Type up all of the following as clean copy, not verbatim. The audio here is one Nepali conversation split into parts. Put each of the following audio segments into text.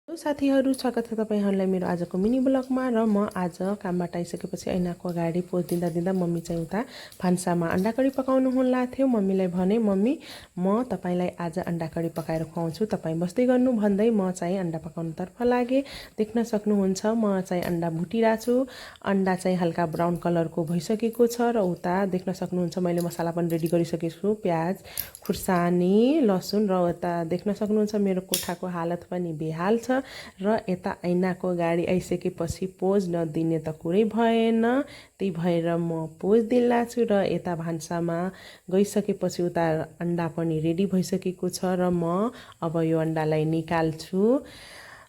हेलो साथीहरू, स्वागत छ तपाईहरुलाई मेरो आजको मिनी ब्लगमा। र म आज कामबाट आइसकेपछि ऐनाको अगाडि पोज दिँदा दिँदा मम्मी चाहिँ उता भान्सामा अंडा करी पकाउनु हुन लाग्थ्यो। मम्मीलाई भने, मम्मी म तपाईलाई आज अंडा करी पकाएर खुवाउँछु, तपाई बस्दै गर्नु भन्दै म चाहिँ अंडा पकाउनतर्फ लागे। देख्न सक्नुहुन्छ म चाहिँ अंडा भुटिराछु। अंडा चाहिँ हल्का ब्राउन कलरको भइसकेको छ र उता देख्न सक्नुहुन्छ मैले मसाला पनि रेडी गरिसकेको छु। प्याज, खुर्सानी, लसुन र उता देख्न सक्नुहुन्छ मेरो कोठाको हालत पनि बेहाल छ। र यता ऐनाको अगाडि आइसकेपछि पोज नदिने त कुरै भएन। त्यही भएर म पोज दिला छु र यता भान्सामा गइसकेपछि उता अंडा पनि रेडी भइसकेको छ र म अब यो अंडालाई निकाल्छु।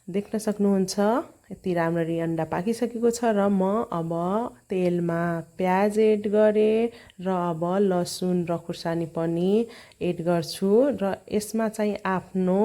देख्न सक्नुहुन्छ यति राम्ररी अंडा पाकिसकेको छ र म अब तेलमा प्याज एड गरे र अब लसुन र खुर्सानी पनि एड गर्छु। र यसमा चाहिँ आफ्नो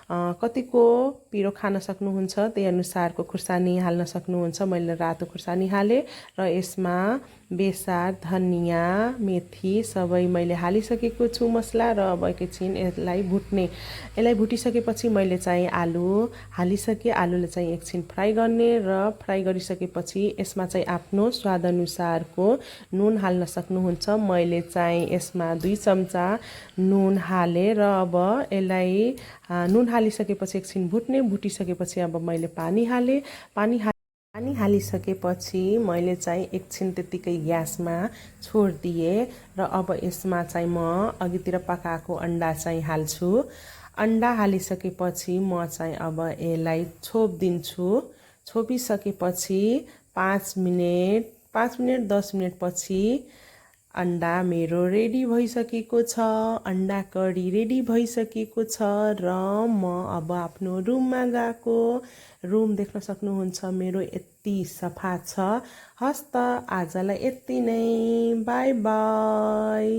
कतिको पिरो खान सक्नुहुन्छ त्यही अनुसारको खुर्सानी हाल्न सक्नुहुन्छ। मैले रातो खुर्सानी हाले र यसमा बेसार, धनिया, मेथी सबै मैले हालिसकेको छु मसला। र अब एकैछिन यसलाई भुटिसकेपछि मैले चाहिँ आलु हालिसके। आलुलाई चाहिँ एकछिन फ्राई गर्ने र फ्राई गरिसकेपछि यसमा चाहिँ आफ्नो स्वाद अनुसारको नुन हाल्न सक्नुहुन्छ। मैले चाहिँ यसमा 2 चम्चा नुन हाले र अब यसलाई नुन हालिसकेपछि एकछिन भुटिसकेपछि अब मैले पानी हाले। पानी हालिसकेपछि मैले चाहिँ एकछिन त्यतिकै ग्यासमा छोडिदिए र अब यसमा चाहिँ म अघितिर पकाएको अंडा चाहिँ हाल्छु। अंडा हालिसकेपछि म चाहिँ अब यसलाई छोपिदिन्छु। छोपिसकेपछि 5 मिनेट 10 मिनेट पछि अंडा मेरो रेडी भइसकेको छ। अंडा करी रेडी भइसकेको छ र म अब आफ्नो रुममा गएको। रुम देख्न सक्नुहुन्छ मेरो यति सफा छ। हस्त आजलाई यति नै। By by.